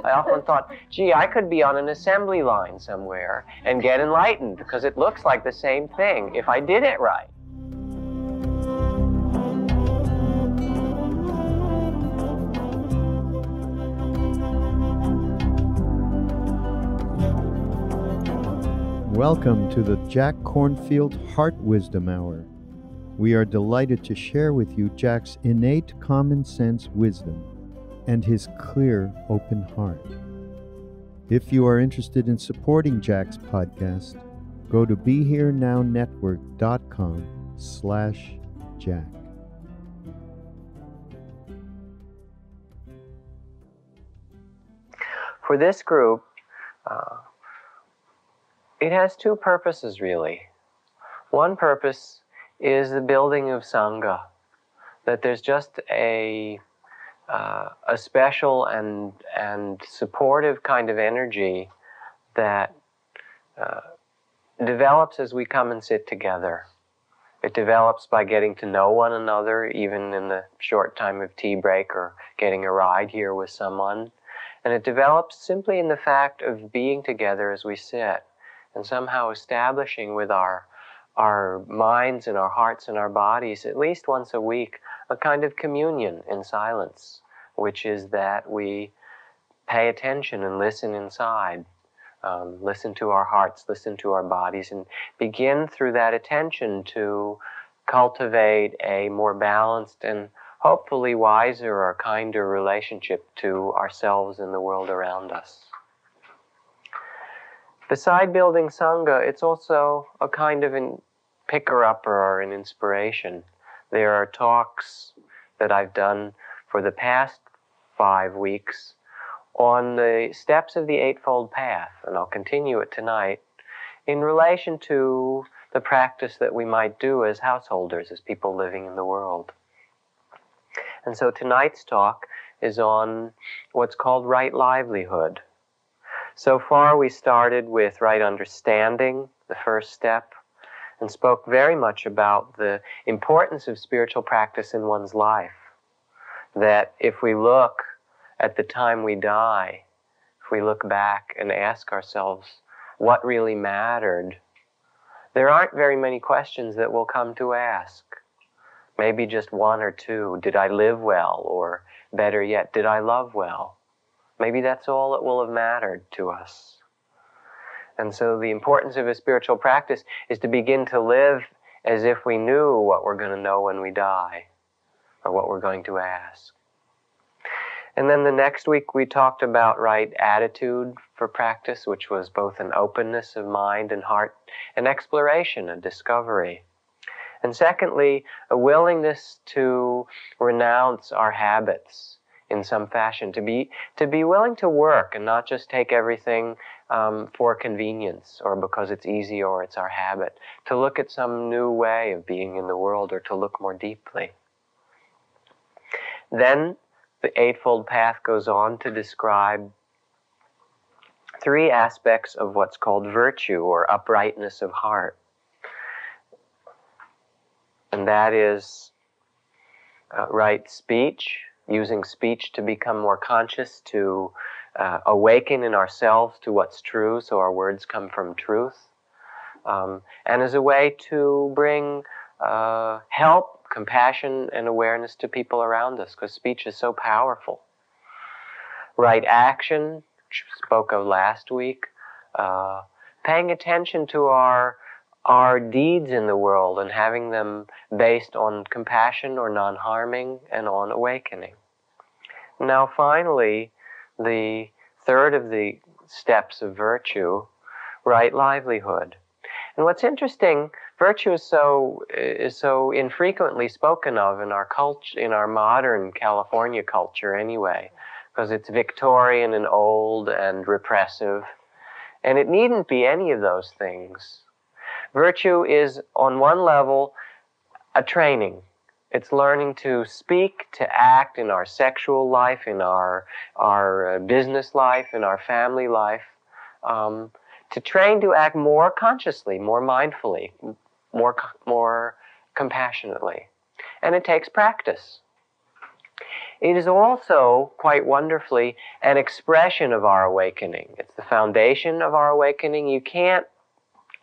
I often thought, gee, I could be on an assembly line somewhere and get enlightened because it looks like the same thing if I did it right. Welcome to the Jack Kornfield Heart Wisdom Hour. We are delighted to share with you Jack's innate common sense wisdom and his clear, open heart. If you are interested in supporting Jack's podcast, go to BeHereNowNetwork.com/Jack. For this group, it has two purposes, really. One purpose is the building of Sangha, that there's just a special and supportive kind of energy that develops as we come and sit together. It develops by getting to know one another, even in the short time of tea break or getting a ride here with someone. And it develops simply in the fact of being together as we sit, and somehow establishing with our minds and our hearts and our bodies, at least once a week, a kind of communion in silence, which is that we pay attention and listen inside, listen to our hearts, listen to our bodies, and begin through that attention to cultivate a more balanced and hopefully wiser or kinder relationship to ourselves and the world around us. Beside building Sangha, it's also a kind of picker-upper or an inspiration. There are talks that I've done for the past 5 weeks on the steps of the Eightfold Path, and I'll continue it tonight, in relation to the practice that we might do as householders, as people living in the world. And so tonight's talk is on what's called right livelihood. So far we started with right understanding, the first step, and spoke very much about the importance of spiritual practice in one's life. That if we look at the time we die, if we look back and ask ourselves what really mattered, there aren't very many questions that we'll come to ask. Maybe just one or two. Did I live well? Or better yet, did I love well? Maybe that's all that will have mattered to us. And so the importance of a spiritual practice is to begin to live as if we knew what we're going to know when we die, or what we're going to ask. And then the next week we talked about right attitude for practice, which was both an openness of mind and heart, an exploration, a discovery. And secondly, a willingness to renounce our habits in some fashion, to be willing to work and not just take everything for convenience or because it's easy or it's our habit, to look at some new way of being in the world or to look more deeply. Then the Eightfold Path goes on to describe 3 aspects of what's called virtue or uprightness of heart. And that is right speech, using speech to become more conscious, to awaken in ourselves to what's true, so our words come from truth, and as a way to bring help, compassion, and awareness to people around us, because speech is so powerful. Right action, which we spoke of last week, paying attention to our deeds in the world and having them based on compassion or non-harming and on awakening. Now finally, the third of the steps of virtue, right livelihood. And what's interesting, virtue is so infrequently spoken of in our culture, in our modern California culture anyway, because it's Victorian and old and repressive, and it needn't be any of those things. Virtue is, on one level, a training. It's learning to speak, to act in our sexual life, in our business life, in our family life, to train to act more consciously, more mindfully, more compassionately. And it takes practice. it is also, quite wonderfully, an expression of our awakening. It's the foundation of our awakening. You can't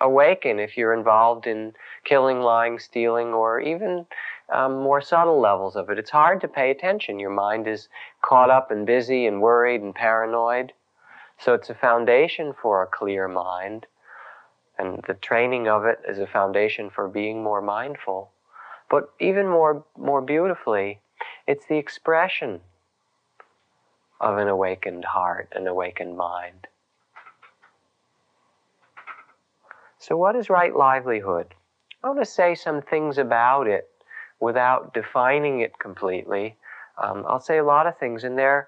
awaken if you're involved in killing, lying, stealing, or even more subtle levels of it. It's hard to pay attention. Your mind is caught up and busy and worried and paranoid. So it's a foundation for a clear mind. And the training of it is a foundation for being more mindful. But even more beautifully, it's the expression of an awakened heart, an awakened mind. So what is right livelihood? I want to say some things about it without defining it completely. I'll say a lot of things, and they're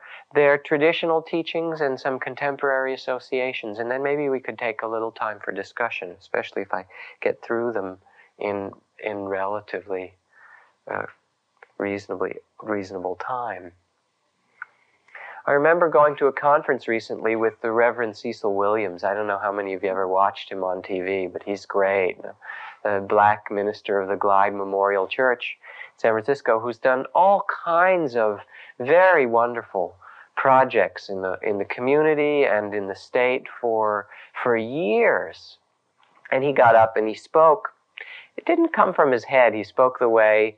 traditional teachings and some contemporary associations, and then maybe we could take a little time for discussion, especially if I get through them in relatively reasonable time. I remember going to a conference recently with the Reverend Cecil Williams. I don't know how many of you ever watched him on TV, but he's great. The black minister of the Glide Memorial Church in San Francisco, who's done all kinds of very wonderful projects in the community and in the state for years. And he got up and he spoke. It didn't come from his head. He spoke the way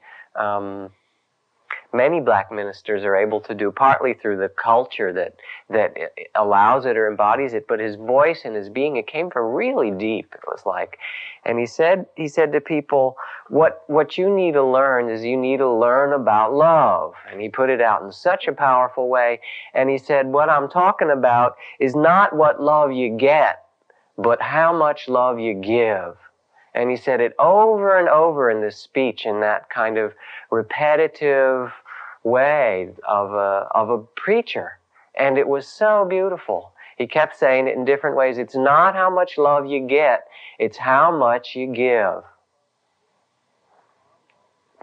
many black ministers are able to do, partly through the culture that allows it or embodies it, but his voice and his being, it came from really deep, it was like. And he said to people, what you need to learn is you need to learn about love. And he put it out in such a powerful way. And he said, what I'm talking about is not what love you get, but how much love you give. And he said it over and over in this speech in that kind of repetitive way of a preacher. And it was so beautiful. He kept saying it in different ways. It's not how much love you get, it's how much you give.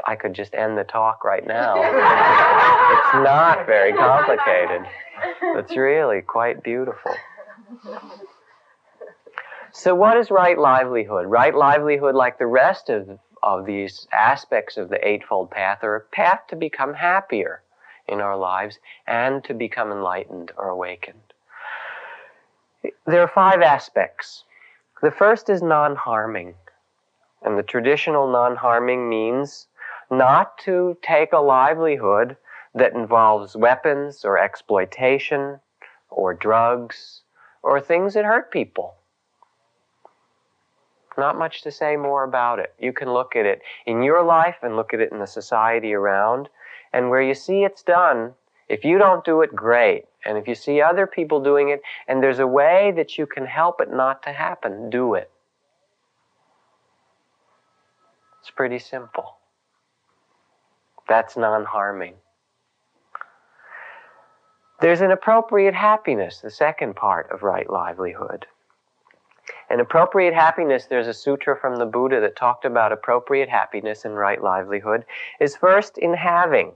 I could just end the talk right now. It's not very complicated. It's really quite beautiful. So what is right livelihood? Right livelihood, like the rest of these aspects of the Eightfold Path, are a path to become happier in our lives and to become enlightened or awakened. There are 5 aspects. The first is non-harming. And the traditional non-harming means not to take a livelihood that involves weapons or exploitation or drugs or things that hurt people. Not much to say more about it. You can look at it in your life and look at it in the society around. And where you see it's done, if you don't do it, great. And if you see other people doing it, and there's a way that you can help it not to happen, do it. It's pretty simple. That's non-harming. There's an appropriate happiness, the second part of right livelihood. And appropriate happiness, there's a sutra from the Buddha that talked about appropriate happiness and right livelihood, is first in having.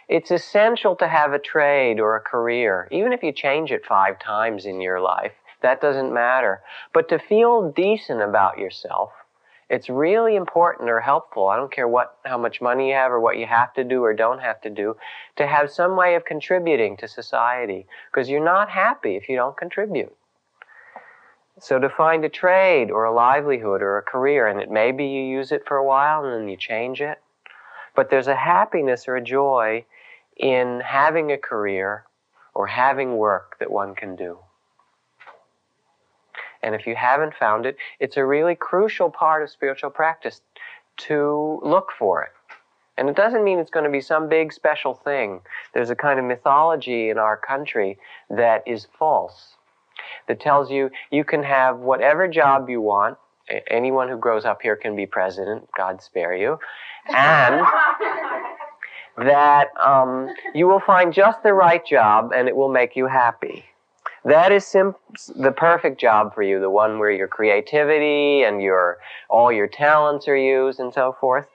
It's essential to have a trade or a career. Even if you change it 5 times in your life, that doesn't matter. But to feel decent about yourself, it's really important or helpful. I don't care how much money you have or what you have to do or don't have to do, to have some way of contributing to society. Because you're not happy if you don't contribute. So to find a trade or a livelihood or a career, and it maybe you use it for a while and then you change it, but there's a happiness or a joy in having a career or having work that one can do. And if you haven't found it, it's a really crucial part of spiritual practice to look for it. And it doesn't mean it's going to be some big special thing. There's a kind of mythology in our country that is false, that tells you you can have whatever job you want. Anyone who grows up here can be president, God spare you. And that you will find just the right job and it will make you happy. That is the perfect job for you, the one where your creativity and all your talents are used and so forth.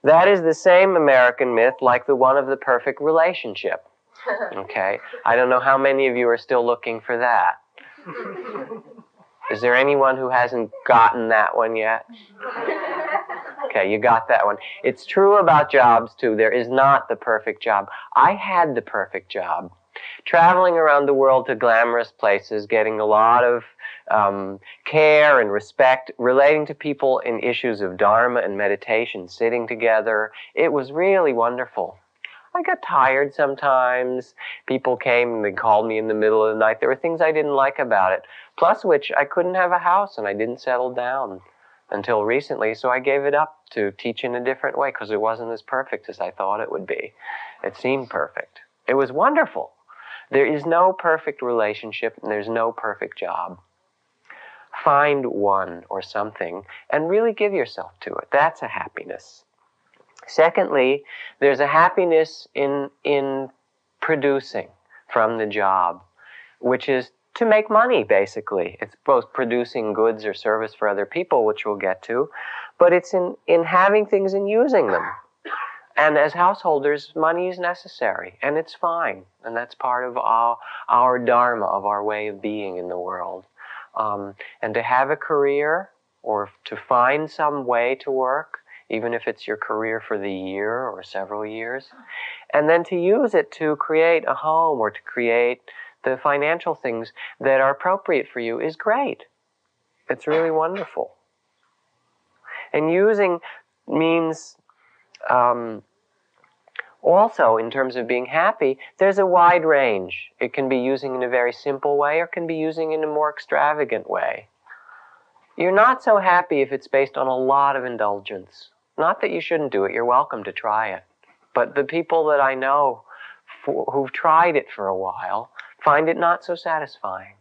That is the same American myth like the one of the perfect relationship. Okay? I don't know how many of you are still looking for that. Is there anyone who hasn't gotten that one yet? Okay, you got that one. It's true about jobs, too. There is not the perfect job. I had the perfect job. Traveling around the world to glamorous places, getting a lot of care and respect, relating to people in issues of Dharma and meditation, sitting together. It was really wonderful. I got tired sometimes. People came and they called me in the middle of the night. There were things I didn't like about it. Plus which, I couldn't have a house and I didn't settle down until recently, so I gave it up to teach in a different way because it wasn't as perfect as I thought it would be. It seemed perfect. It was wonderful. There is no perfect relationship and there's no perfect job. Find one or something and really give yourself to it. That's a happiness. Secondly, there's a happiness in producing from the job, which is to make money, basically. It's both producing goods or service for other people, which we'll get to, but it's in having things and using them. And as householders, money is necessary, and it's fine. And that's part of our dharma, of our way of being in the world. And to have a career, or to find some way to work, even if it's your career for the year or several years, and then to use it to create a home or to create the financial things that are appropriate for you is great. It's really wonderful. And using means also, in terms of being happy, there's a wide range. It can be using in a very simple way or can be using in a more extravagant way. You're not so happy if it's based on a lot of indulgence. Not that you shouldn't do it. You're welcome to try it. But the people that I know who've tried it for a while find it not so satisfying.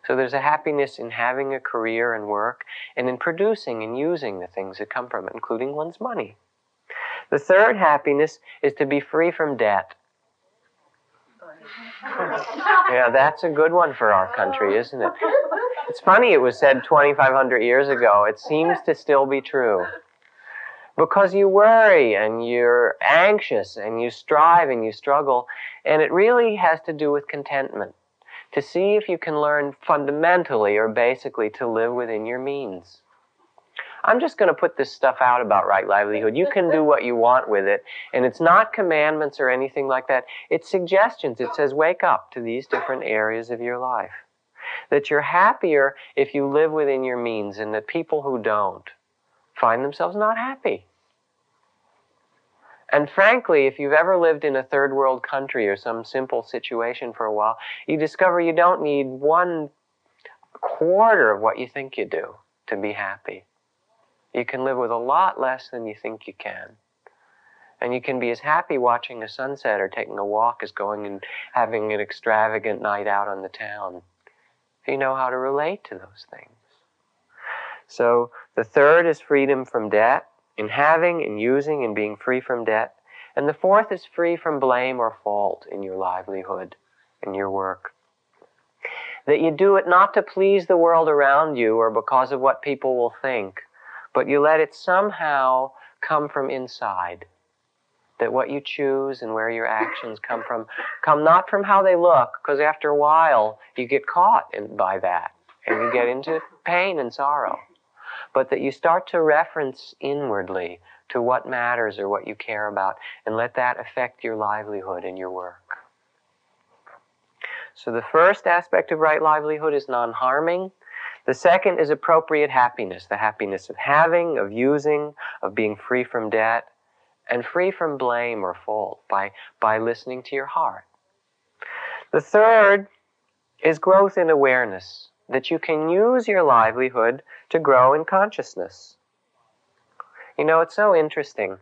So there's a happiness in having a career and work and in producing and using the things that come from it, including one's money. The third happiness is to be free from debt. Yeah, that's a good one for our country, isn't it? It's funny it was said 2,500 years ago. It seems to still be true. Because you worry and you're anxious and you strive and you struggle, and it really has to do with contentment. To see if you can learn fundamentally or basically to live within your means. I'm just going to put this stuff out about right livelihood. You can do what you want with it, and it's not commandments or anything like that. It's suggestions. It says wake up to these different areas of your life. That you're happier if you live within your means, and that people who don't find themselves not happy. And frankly, if you've ever lived in a third world country or some simple situation for a while, you discover you don't need 1/4 of what you think you do to be happy. You can live with a lot less than you think you can. And you can be as happy watching a sunset or taking a walk as going and having an extravagant night out on the town. If you know how to relate to those things. So the third is freedom from debt, in having and using and being free from debt. And the fourth is free from blame or fault in your livelihood, in your work. That you do it not to please the world around you or because of what people will think, but you let it somehow come from inside. That what you choose and where your actions come not from how they look, because after a while you get caught by that and you get into pain and sorrow. But that you start to reference inwardly to what matters or what you care about and let that affect your livelihood and your work. So the first aspect of right livelihood is non-harming. The second is appropriate happiness, the happiness of having, of using, of being free from debt, and free from blame or fault by listening to your heart. The third is growth in awareness, that you can use your livelihood to grow in consciousness. You know, it's so interesting.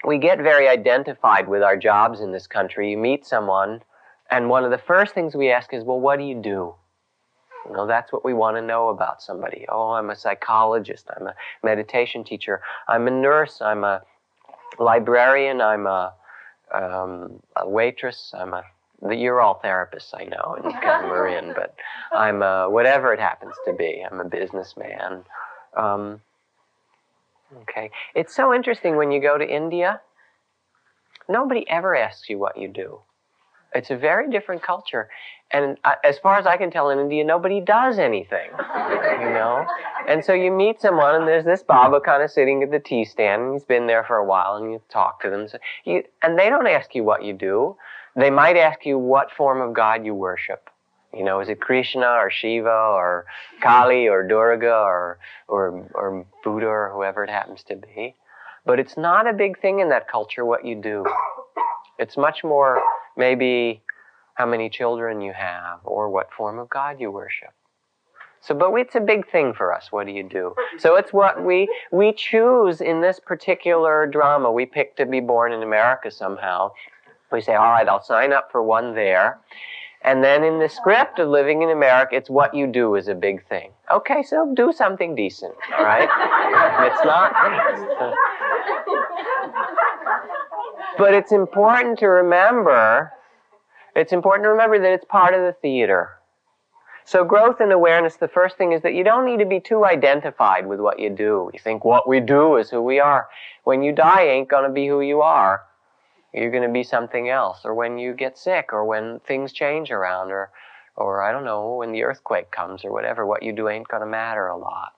We get very identified with our jobs in this country. You meet someone, and one of the first things we ask is, well, what do you do? You know, that's what we want to know about somebody. Oh, I'm a psychologist. I'm a meditation teacher. I'm a nurse. I'm a librarian. I'm a waitress. You're all therapists, I know, and Marin, but I'm whatever it happens to be. I'm a businessman. Okay. It's so interesting when you go to India. Nobody ever asks you what you do. It's a very different culture. And as far as I can tell, in India, nobody does anything, you know? And so you meet someone, and there's this Baba kind of sitting at the tea stand, and he's been there for a while, and you talk to them. And they don't ask you what you do. They might ask you what form of God you worship. You know, is it Krishna or Shiva or Kali or Durga or Buddha or whoever it happens to be? But it's not a big thing in that culture what you do. It's much more maybe how many children you have or what form of God you worship. So, but it's a big thing for us. What do you do? So it's what we choose in this particular drama. We pick to be born in America somehow. We say, all right, I'll sign up for one there. And then in the script of living in America, it's what you do is a big thing. Okay, so do something decent, all right? It's not. But it's important to remember that it's part of the theater. So growth and awareness, the first thing is that you don't need to be too identified with what you do. You think what we do is who we are. When you die, you ain't going to be who you are. You're going to be something else. Or when you get sick, or when things change around, or I don't know, when the earthquake comes or whatever, what you do ain't going to matter a lot.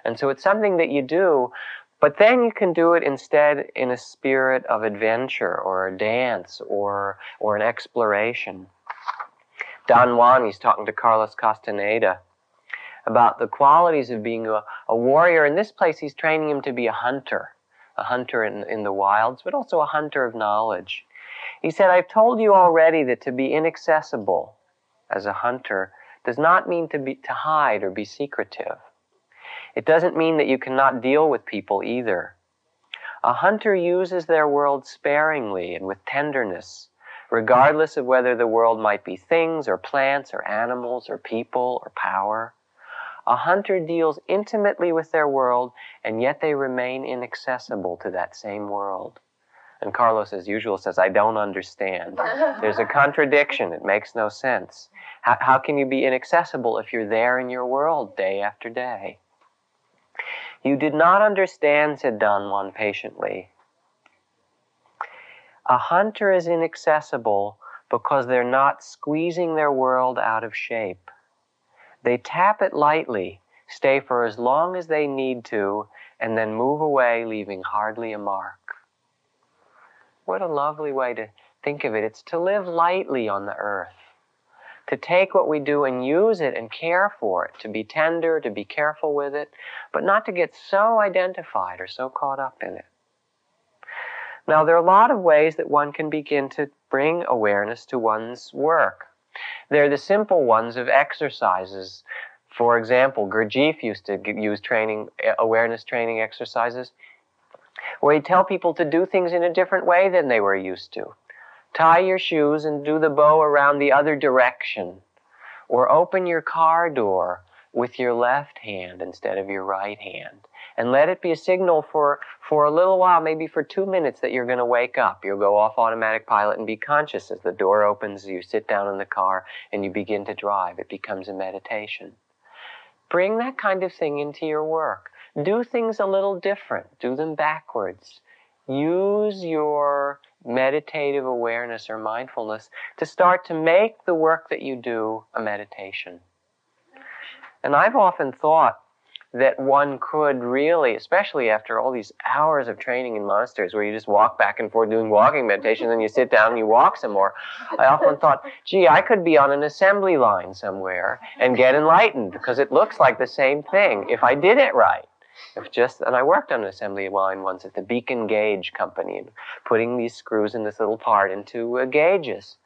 And so it's something that you do, but then you can do it instead in a spirit of adventure or a dance or an exploration. Don Juan, he's talking to Carlos Castaneda about the qualities of being a warrior. In this place, he's training him to be a hunter in the wilds, but also a hunter of knowledge. He said, I've told you already that to be inaccessible as a hunter does not mean to hide or be secretive. It doesn't mean that you cannot deal with people either. A hunter uses their world sparingly and with tenderness, regardless of whether the world might be things or plants or animals or people or power. A hunter deals intimately with their world, and yet they remain inaccessible to that same world. And Carlos, as usual, says, I don't understand. There's a contradiction. It makes no sense. How can you be inaccessible if you're there in your world day after day? You did not understand, said Don Juan patiently. A hunter is inaccessible because they're not squeezing their world out of shape. They tap it lightly, stay for as long as they need to, and then move away, leaving hardly a mark. What a lovely way to think of it. It's to live lightly on the earth, to take what we do and use it and care for it, to be tender, to be careful with it, but not to get so identified or so caught up in it. Now, there are a lot of ways that one can begin to bring awareness to one's work. They're the simple ones of exercises. For example, Gurdjieff used to use awareness training exercises where he'd tell people to do things in a different way than they were used to. Tie your shoes and do the bow around the other direction. Or open your car door with your left hand instead of your right hand. And let it be a signal for a little while, maybe for 2 minutes, that you're going to wake up. You'll go off automatic pilot and be conscious as the door opens, you sit down in the car, and you begin to drive. It becomes a meditation. Bring that kind of thing into your work. Do things a little different. Do them backwards. Use your meditative awareness or mindfulness to start to make the work that you do a meditation. And I've often thought that one could really, especially after all these hours of training in monasteries where you just walk back and forth doing walking meditation, then you sit down and you walk some more. I often thought, gee, I could be on an assembly line somewhere and get enlightened because it looks like the same thing if I did it right. And I worked on an assembly line once at the Beacon Gauge Company, and putting these screws in this little part into gauges.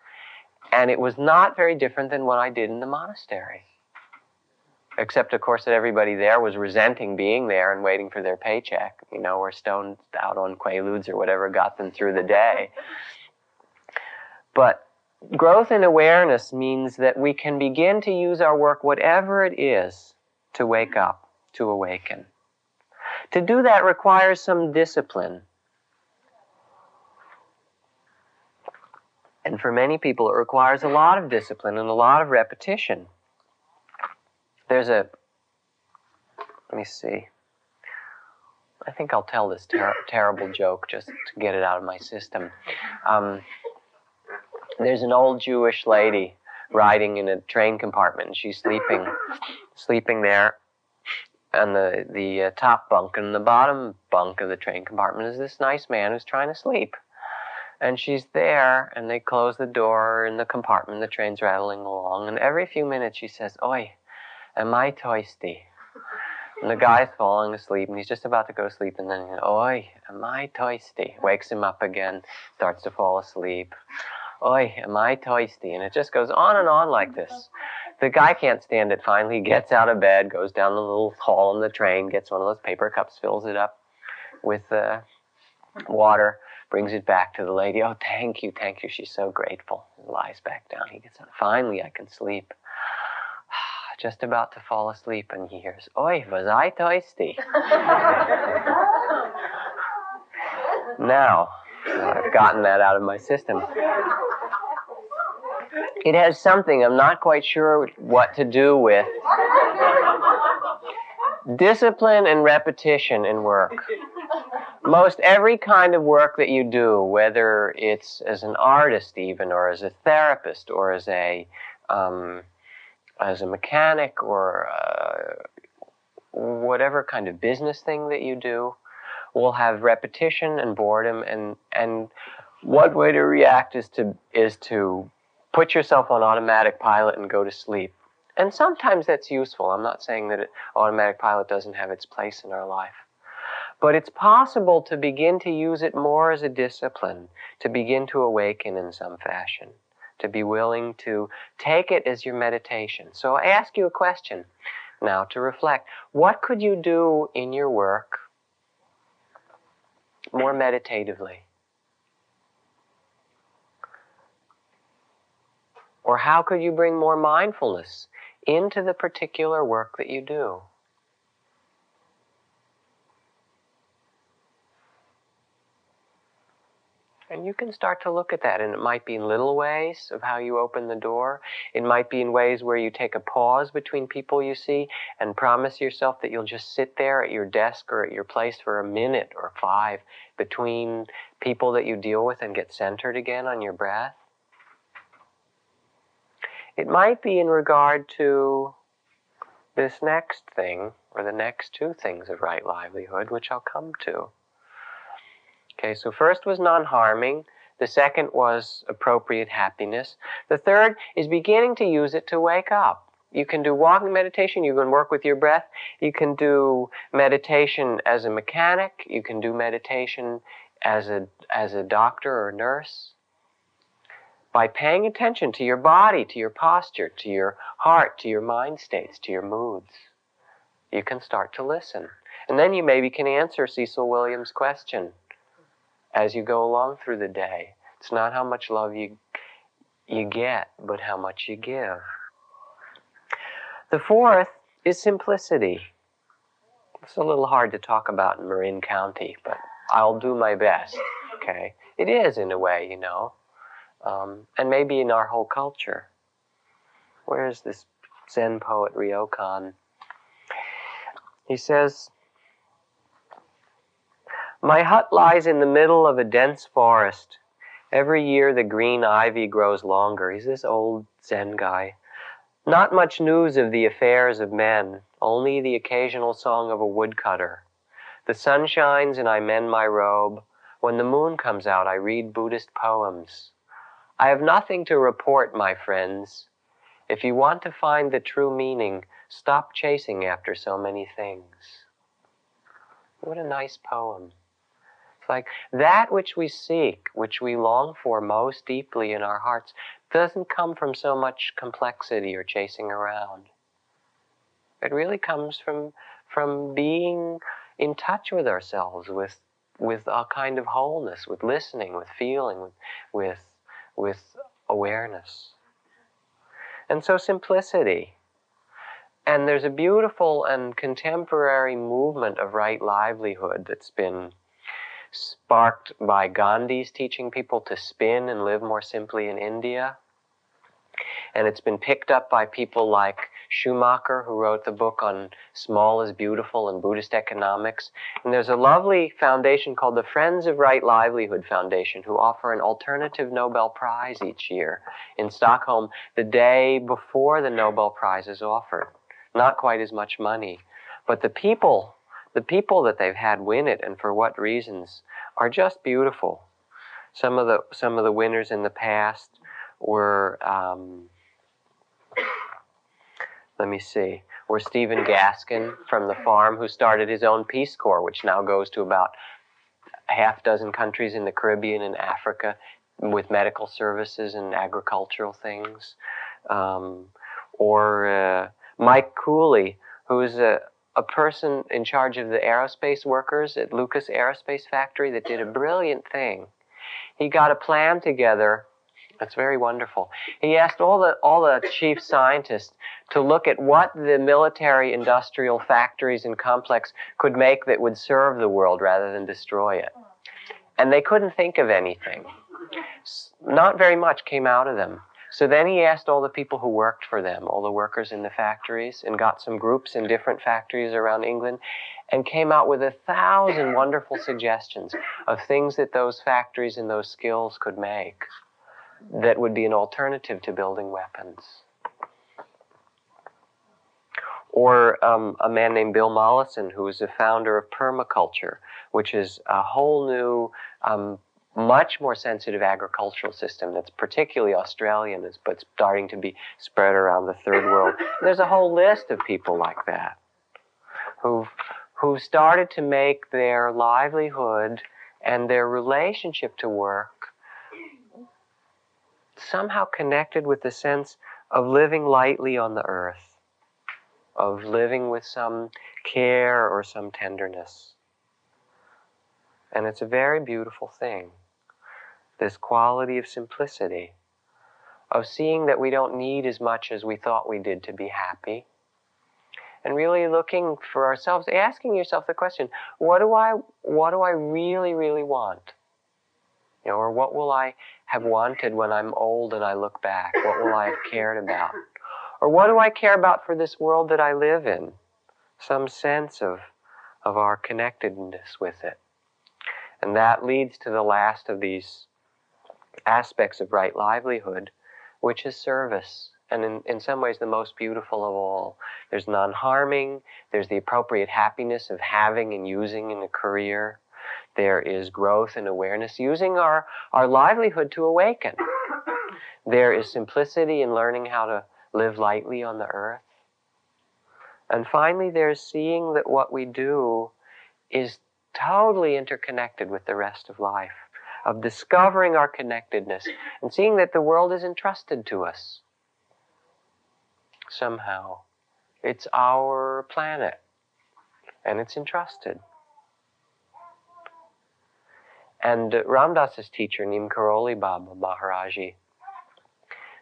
And it was not very different than what I did in the monastery. Except, of course, that everybody there was resenting being there and waiting for their paycheck, or stoned out on Quaaludes or whatever got them through the day. But growth in awareness means that we can begin to use our work, whatever it is, to wake up, to awaken. To do that requires some discipline. And for many people, it requires a lot of discipline and a lot of repetition. There's let me see. I think I'll tell this terrible joke just to get it out of my system. there's an old Jewish lady riding in a train compartment, and she's sleeping there on the top bunk, and the bottom bunk of the train compartment is this nice man who's trying to sleep. And she's there, and they close the door in the compartment, the train's rattling along, and every few minutes she says, "Oi, am I thirsty?" And the guy's falling asleep, and he's just about to go to sleep, and then, "Oi, am I thirsty?" Wakes him up again, starts to fall asleep. "Oi, am I thirsty?" And it just goes on and on like this. The guy can't stand it. Finally, he gets out of bed, goes down the little hall in the train, gets one of those paper cups, fills it up with water, brings it back to the lady. "Oh, thank you. She's so grateful." He lies back down. He gets up. "Finally, I can sleep." Just about to fall asleep, and he hears, "Oi, was I thirsty?" Now, I've gotten that out of my system. It has something, I'm not quite sure what to do with, discipline and repetition in work. Most every kind of work that you do, whether it's as an artist even, or as a therapist, or as a mechanic, or whatever kind of business thing that you do, will have repetition and boredom, and one way to react is to put yourself on automatic pilot and go to sleep. And sometimes that's useful. I'm not saying that automatic pilot doesn't have its place in our life. But it's possible to begin to use it more as a discipline, to begin to awaken in some fashion, to be willing to take it as your meditation. So I ask you a question now to reflect. What could you do in your work more meditatively? Or how could you bring more mindfulness into the particular work that you do? And you can start to look at that, and it might be in little ways of how you open the door. It might be in ways where you take a pause between people you see and promise yourself that you'll just sit there at your desk or at your place for a minute or 5 between people that you deal with and get centered again on your breath. It might be in regard to this next thing, or the next 2 things of right livelihood, which I'll come to. Okay, so first was non-harming. The second was appropriate happiness. The third is beginning to use it to wake up. You can do walking meditation. You can work with your breath. You can do meditation as a mechanic. You can do meditation as a doctor or nurse. By paying attention to your body, to your posture, to your heart, to your mind states, to your moods, you can start to listen. And then you maybe can answer Cecil Williams' question as you go along through the day. It's not how much love you get, but how much you give. The fourth is simplicity. It's a little hard to talk about in Marin County, but I'll do my best, okay? It is, in a way, you know. And maybe in our whole culture. Where's this Zen poet, Ryokan? He says, "My hut lies in the middle of a dense forest. Every year the green ivy grows longer." He's this old Zen guy. "Not much news of the affairs of men, only the occasional song of a woodcutter. The sun shines and I mend my robe. When the moon comes out, I read Buddhist poems. I have nothing to report, my friends. If you want to find the true meaning, stop chasing after so many things." What a nice poem. It's like that which we seek, which we long for most deeply in our hearts, doesn't come from so much complexity or chasing around. It really comes from being in touch with ourselves, with a kind of wholeness, with listening, with feeling, with awareness. And so simplicity. And there's a beautiful and contemporary movement of right livelihood that's been sparked by Gandhi's teaching people to spin and live more simply in India. And it's been picked up by people like Schumacher, who wrote the book on Small is Beautiful and Buddhist economics. And there's a lovely foundation called the Friends of Right Livelihood Foundation, who offer an alternative Nobel Prize each year in Stockholm the day before the Nobel Prize is offered. Not quite as much money, but the people that they've had win it, and for what reasons, are just beautiful. Some of the winners in the past were, were Stephen Gaskin from the farm, who started his own Peace Corps, which now goes to about a half dozen countries in the Caribbean and Africa with medical services and agricultural things. Or Mike Cooley, who is a person in charge of the aerospace workers at Lucas Aerospace Factory that did a brilliant thing. He got a plan together. That's very wonderful. He asked all the chief scientists to look at what the military industrial factories and complex could make that would serve the world rather than destroy it. And they couldn't think of anything. Not very much came out of them. So then he asked all the people who worked for them, all the workers in the factories, and got some groups in different factories around England, and came out with 1,000 wonderful suggestions of things that those factories and those skills could make that would be an alternative to building weapons. Or a man named Bill Mollison, who is the founder of permaculture, which is a whole new, much more sensitive agricultural system that's particularly Australian, but starting to be spread around the third world. There's a whole list of people like that who've started to make their livelihood and their relationship to work somehow connected with the sense of living lightly on the earth, of living with some care or some tenderness. And it's a very beautiful thing, this quality of simplicity, of seeing that we don't need as much as we thought we did to be happy, and really looking for ourselves, asking yourself the question, what do I really, really want? You know, or what will I have wanted when I'm old and I look back? What will I have cared about? Or what do I care about for this world that I live in? Some sense of our connectedness with it. And that leads to the last of these aspects of right livelihood, which is service. And in some ways the most beautiful of all. There's non-harming, there's the appropriate happiness of having and using in a career. There is growth and awareness, using our livelihood to awaken. There is simplicity in learning how to live lightly on the earth. And finally, there's seeing that what we do is totally interconnected with the rest of life, of discovering our connectedness and seeing that the world is entrusted to us. Somehow. It's our planet, and it's entrusted. And Ram Dass's teacher, Neem Karoli Baba Maharaji,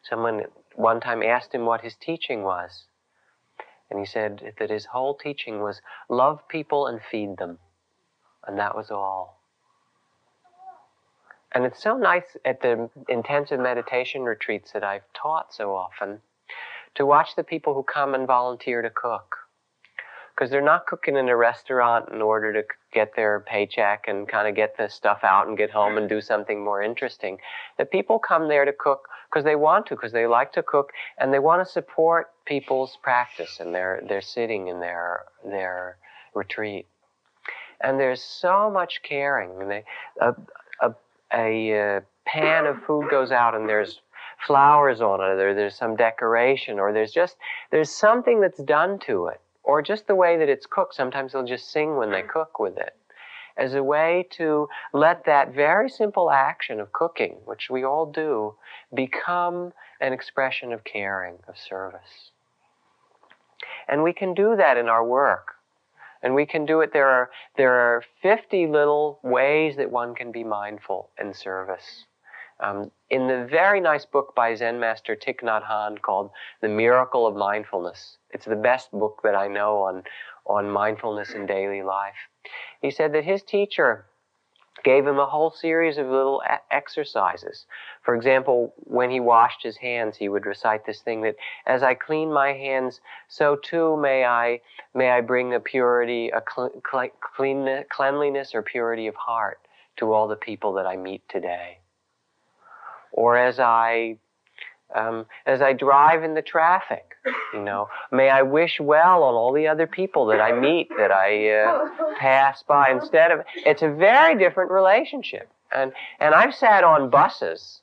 someone one time asked him what his teaching was. And he said that his whole teaching was love people and feed them. And that was all. And it's so nice at the intensive meditation retreats that I've taught so often to watch the people who come and volunteer to cook. Because they're not cooking in a restaurant in order to get their paycheck and kind of get the stuff out and get home and do something more interesting. The people come there to cook because they want to, because they like to cook, and they want to support people's practice and their sitting in their retreat. And there's so much caring. And a pan of food goes out and there's flowers on it, or there's some decoration, or there's something that's done to it, or just the way that it's cooked. Sometimes they'll just sing when they cook with it, as a way to let that very simple action of cooking, which we all do, become an expression of caring, of service. And we can do that in our work. And we can do it. There are 50 little ways that one can be mindful in service. In the very nice book by Zen master Thich Nhat Hanh called The Miracle of Mindfulness, it's the best book that I know on mindfulness in daily life. He said that his teacher gave him a whole series of little exercises. For example, when he washed his hands, he would recite this thing that, as I clean my hands, so too may I bring a purity, a cleanliness or purity of heart to all the people that I meet today. Or as I drive in the traffic, may I wish well on all the other people that I meet, that I pass by. Instead of, it's a very different relationship. And I've sat on buses,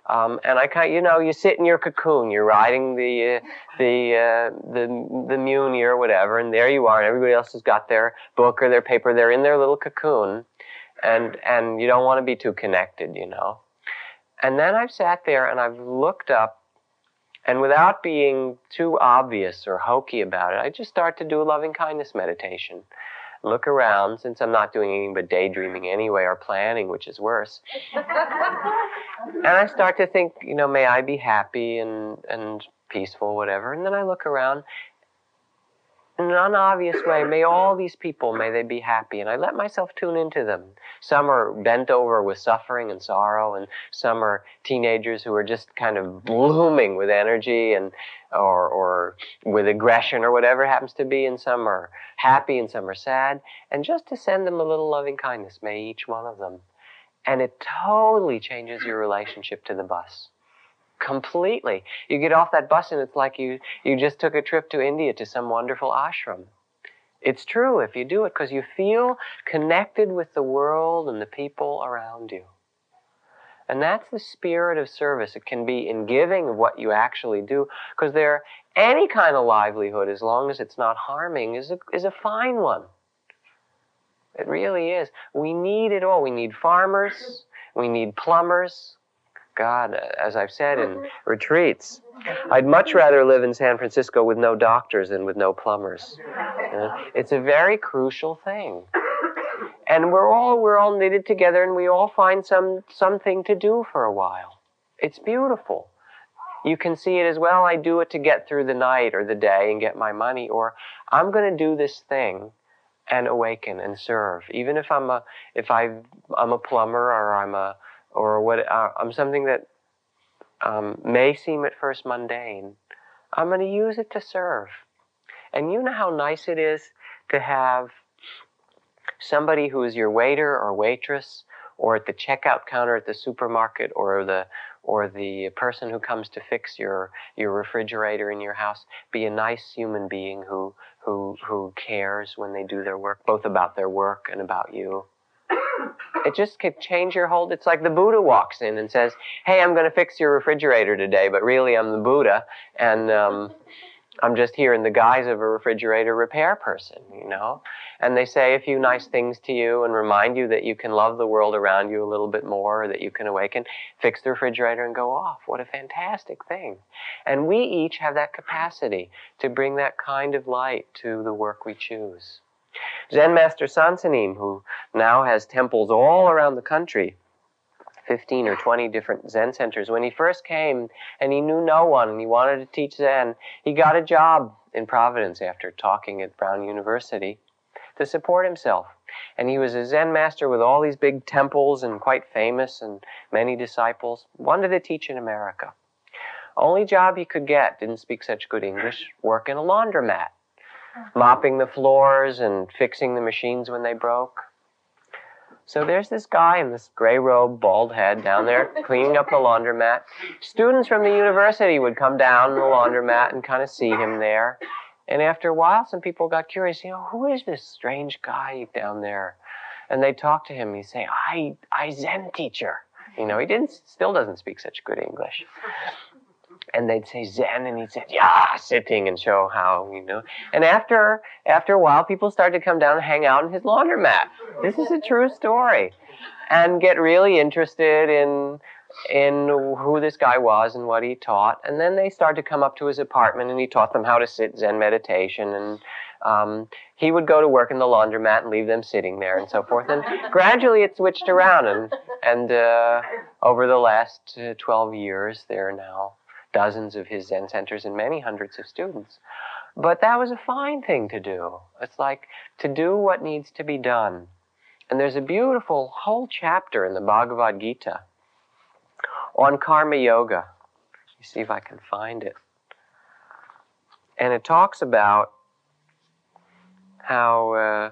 and you sit in your cocoon. You're riding the Muni or whatever, and there you are, and everybody else has got their book or their paper. They're in their little cocoon, and you don't want to be too connected, And then I've sat there and I've looked up, and without being too obvious or hokey about it, I just start to do a loving kindness meditation. Look around, since I'm not doing anything but daydreaming anyway, or planning, which is worse. And I start to think, may I be happy and peaceful, whatever. And then I look around, in an unobvious way, may all these people, may they be happy. And I let myself tune into them. Some are bent over with suffering and sorrow, and some are teenagers who are just kind of blooming with energy and or with aggression or whatever it happens to be, and some are happy and some are sad. And just to send them a little loving kindness, may each one of them. And it totally changes your relationship to the bus. Completely. You get off that bus and it's like you just took a trip to India to some wonderful ashram. It's true if you do it, because you feel connected with the world and the people around you. And that's the spirit of service. It can be in giving of what you actually do, because any kind of livelihood, as long as it's not harming, is a fine one. It really is. We need it all. We need farmers. We need plumbers. God, as I've said in retreats, I'd much rather live in San Francisco with no doctors than with no plumbers. It's a very crucial thing. And we're all knitted together, and we all find something to do for a while. It's beautiful. You can see it as, well, I do it to get through the night or the day and get my money, or I'm going to do this thing and awaken and serve. Even if I'm a plumber, or I'm something that may seem at first mundane, I'm going to use it to serve. And you know how nice it is to have somebody who is your waiter or waitress, or at the checkout counter at the supermarket, or the person who comes to fix your refrigerator in your house, be a nice human being who cares when they do their work, both about their work and about you. It just could change your whole... It's like the Buddha walks in and says, hey, I'm going to fix your refrigerator today, but really I'm the Buddha, and I'm just here in the guise of a refrigerator repair person, And they say a few nice things to you and remind you that you can love the world around you a little bit more, or that you can awaken, fix the refrigerator and go off. What a fantastic thing. And we each have that capacity to bring that kind of light to the work we choose. Zen Master Sansanim, who now has temples all around the country, 15 or 20 different Zen centers. When he first came and he knew no one and he wanted to teach Zen, he got a job in Providence after talking at Brown University to support himself. And he was a Zen master with all these big temples and quite famous and many disciples. Wanted to teach in America. Only job he could get, didn't speak such good English, work in a laundromat, mopping the floors and fixing the machines when they broke. So there's this guy in this gray robe, bald head down there cleaning up the laundromat. Students from the university would come down in the laundromat and kind of see him there. And after a while, some people got curious, who is this strange guy down there? And they'd talk to him. He'd say, I Zen teacher. He still doesn't speak such good English. And they'd say Zen, and he'd say, yeah, sitting, and show how, And after a while, people started to come down and hang out in his laundromat. This is a true story. And get really interested in who this guy was and what he taught. And then they started to come up to his apartment, and he taught them how to sit Zen meditation. And he would go to work in the laundromat and leave them sitting there and so forth. And gradually it switched around. And over the last 12 years, there are now dozens of his Zen centers and many hundreds of students. But that was a fine thing to do. It's like to do what needs to be done. And there's a beautiful whole chapter in the Bhagavad Gita on karma yoga. Let me see if I can find it. And it talks about how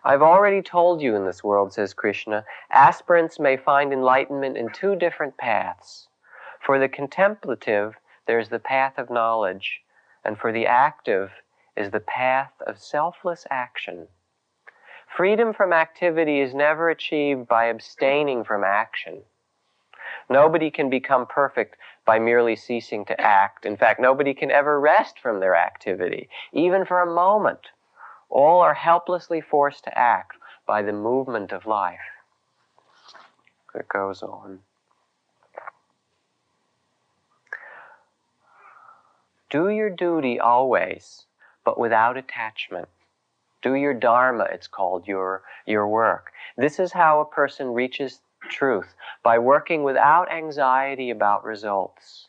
I've already told you in this world, says Krishna, aspirants may find enlightenment in two different paths. For the contemplative, there's the path of knowledge, and for the active is the path of selfless action. Freedom from activity is never achieved by abstaining from action. Nobody can become perfect by merely ceasing to act. In fact, nobody can ever rest from their activity, even for a moment. All are helplessly forced to act by the movement of life. It goes on. Do your duty always, but without attachment. Do your dharma, it's called, your work. This is how a person reaches truth, by working without anxiety about results.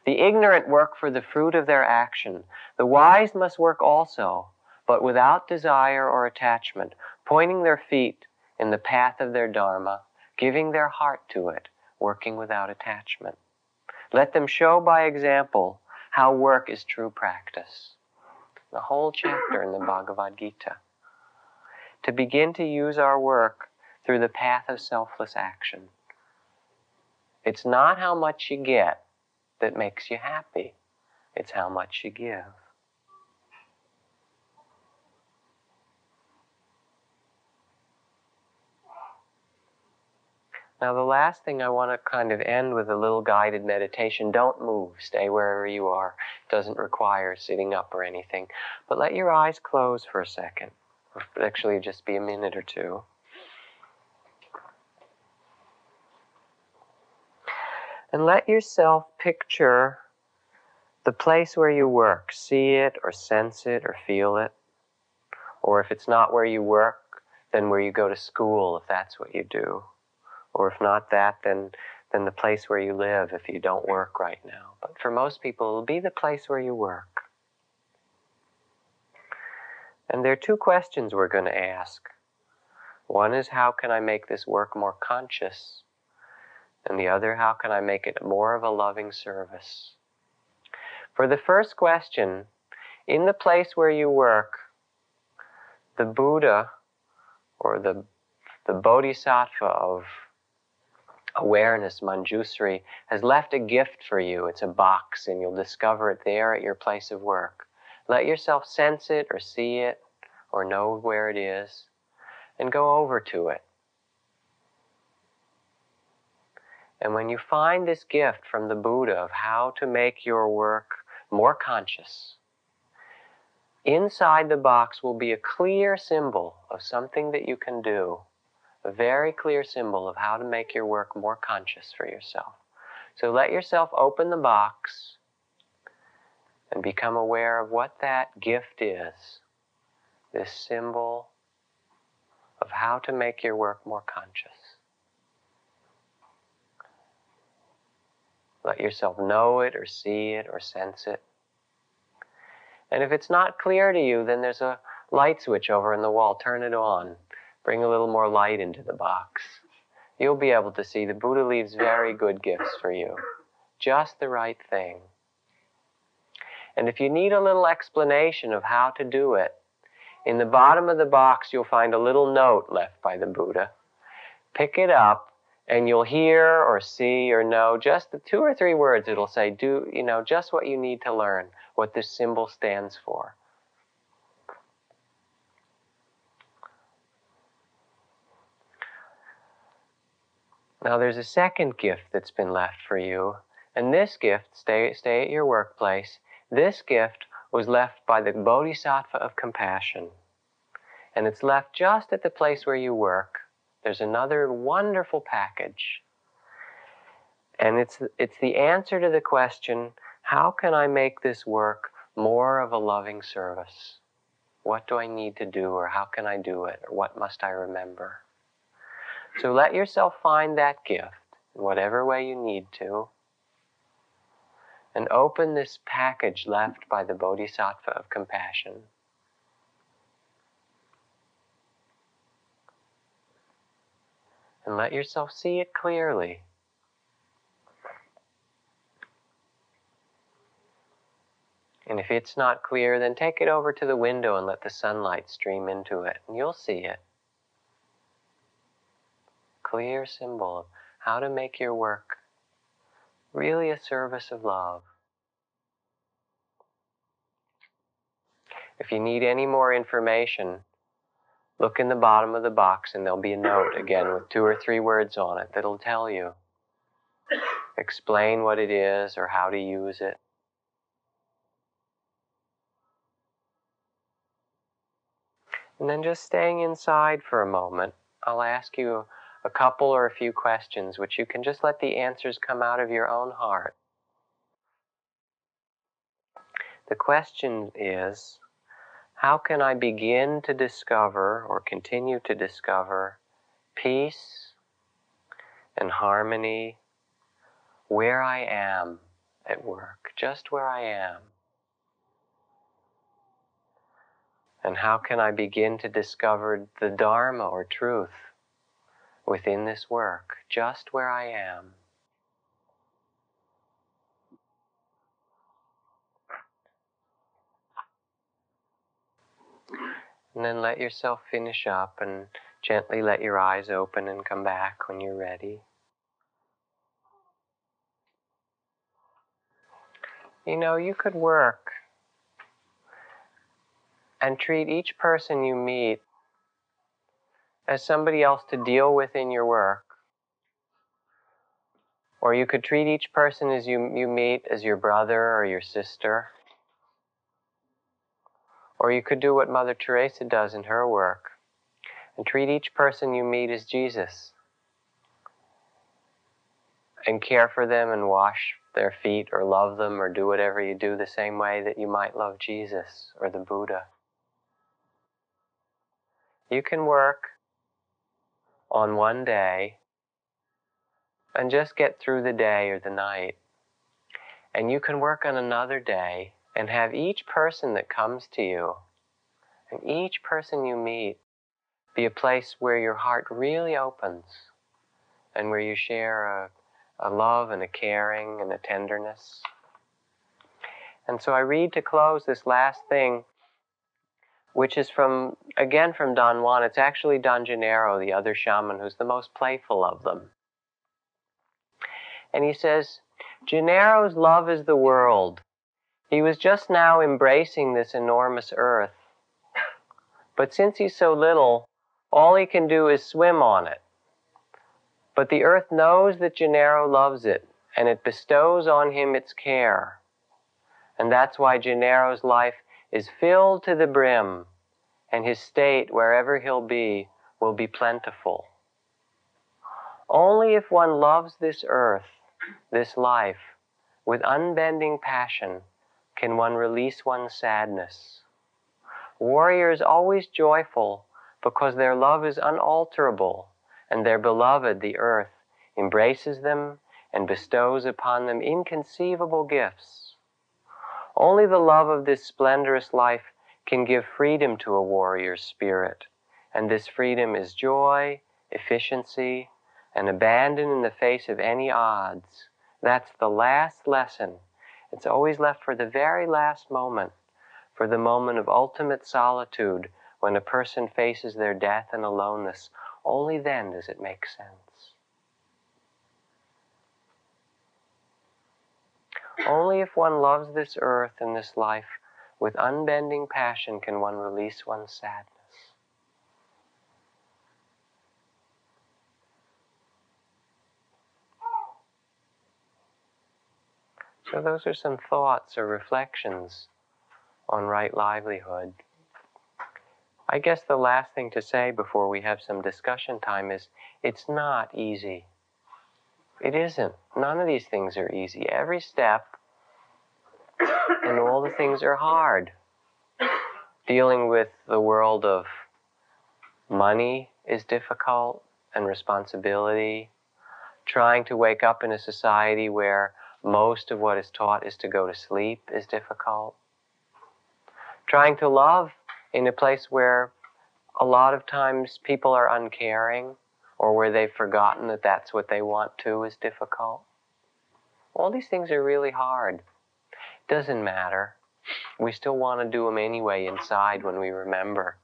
The ignorant work for the fruit of their action. The wise must work also, but without desire or attachment, pointing their feet in the path of their dharma, giving their heart to it, working without attachment. Let them show by example how work is true practice. The whole chapter in the Bhagavad Gita. To begin to use our work through the path of selfless action. It's not how much you get that makes you happy. It's how much you give. Now the last thing I want to kind of end with a little guided meditation. Don't move. Stay wherever you are. It doesn't require sitting up or anything. But let your eyes close for a second. Or actually just be a minute or two. And let yourself picture the place where you work. See it or sense it or feel it. Or if it's not where you work, then where you go to school, if that's what you do. Or if not that, then the place where you live if you don't work right now. But for most people, it'll be the place where you work. And there are two questions we're going to ask. One is, how can I make this work more conscious? And the other, how can I make it more of a loving service? For the first question, in the place where you work, the Buddha, or the Bodhisattva of awareness, Manjusri, has left a gift for you. It's a box, and you'll discover it there at your place of work. Let yourself sense it or see it or know where it is, and go over to it. And when you find this gift from the Buddha of how to make your work more conscious, inside the box will be a clear symbol of something that you can do. A very clear symbol of how to make your work more conscious for yourself. So let yourself open the box and become aware of what that gift is. This symbol of how to make your work more conscious. Let yourself know it or see it or sense it. And if it's not clear to you, then there's a light switch over in the wall. Turn it on. Bring a little more light into the box. You'll be able to see the Buddha leaves very good gifts for you. Just the right thing. And if you need a little explanation of how to do it, in the bottom of the box you'll find a little note left by the Buddha. Pick it up and you'll hear or see or know just the 2 or 3 words. It'll say, do, just what you need to learn, what this symbol stands for. Now there's a second gift that's been left for you, and this gift, stay at your workplace, this gift was left by the Bodhisattva of compassion. And it's left just at the place where you work. There's another wonderful package. And it's the answer to the question, how can I make this work more of a loving service? What do I need to do, or how can I do it, or what must I remember? So let yourself find that gift in whatever way you need to, and open this package left by the Bodhisattva of compassion. And let yourself see it clearly. And if it's not clear, then take it over to the window and let the sunlight stream into it, and you'll see it. Clear symbol of how to make your work really a service of love. If you need any more information, look in the bottom of the box and there'll be a note again with 2 or 3 words on it that'll tell you. Explain what it is or how to use it. And then just staying inside for a moment, I'll ask you a couple or a few questions which you can just let the answers come out of your own heart. The question is, how can I begin to discover or continue to discover peace and harmony where I am at work, just where I am? And how can I begin to discover the Dharma or truth within this work, just where I am? And then let yourself finish up and gently let your eyes open and come back when you're ready. You know, you could work and treat each person you meet as somebody else to deal with in your work. Or you could treat each person as you meet as your brother or your sister. Or you could do what Mother Teresa does in her work and treat each person you meet as Jesus and care for them and wash their feet or love them or do whatever you do the same way that you might love Jesus or the Buddha. You can work on one day and just get through the day or the night. And you can work on another day and have each person that comes to you and each person you meet be a place where your heart really opens and where you share a love and a caring and a tenderness. And so I read to close this last thing, which is again from Don Juan. It's actually Don Gennaro, the other shaman, who's the most playful of them. And he says, Gennaro's love is the world. He was just now embracing this enormous earth. But since he's so little, all he can do is swim on it. But the earth knows that Gennaro loves it, and it bestows on him its care. And that's why Gennaro's life is filled to the brim, and his state, wherever he'll be, will be plentiful. Only if one loves this earth, this life, with unbending passion, can one release one's sadness. Warrior is always joyful because their love is unalterable, and their beloved, the earth, embraces them and bestows upon them inconceivable gifts. Only the love of this splendorous life can give freedom to a warrior's spirit, and this freedom is joy, efficiency, and abandon in the face of any odds. That's the last lesson. It's always left for the very last moment, for the moment of ultimate solitude, when a person faces their death and aloneness. Only then does it make sense. Only if one loves this earth and this life with unbending passion can one release one's sadness. So those are some thoughts or reflections on right livelihood. I guess the last thing to say before we have some discussion time is it's not easy. It isn't. None of these things are easy. Every step and all the things are hard. Dealing with the world of money is difficult and responsibility. Trying to wake up in a society where most of what is taught is to go to sleep is difficult. Trying to love in a place where a lot of times people are uncaring or where they've forgotten that that's what they want to is difficult. All these things are really hard. Doesn't matter. We still want to do them anyway inside when we remember.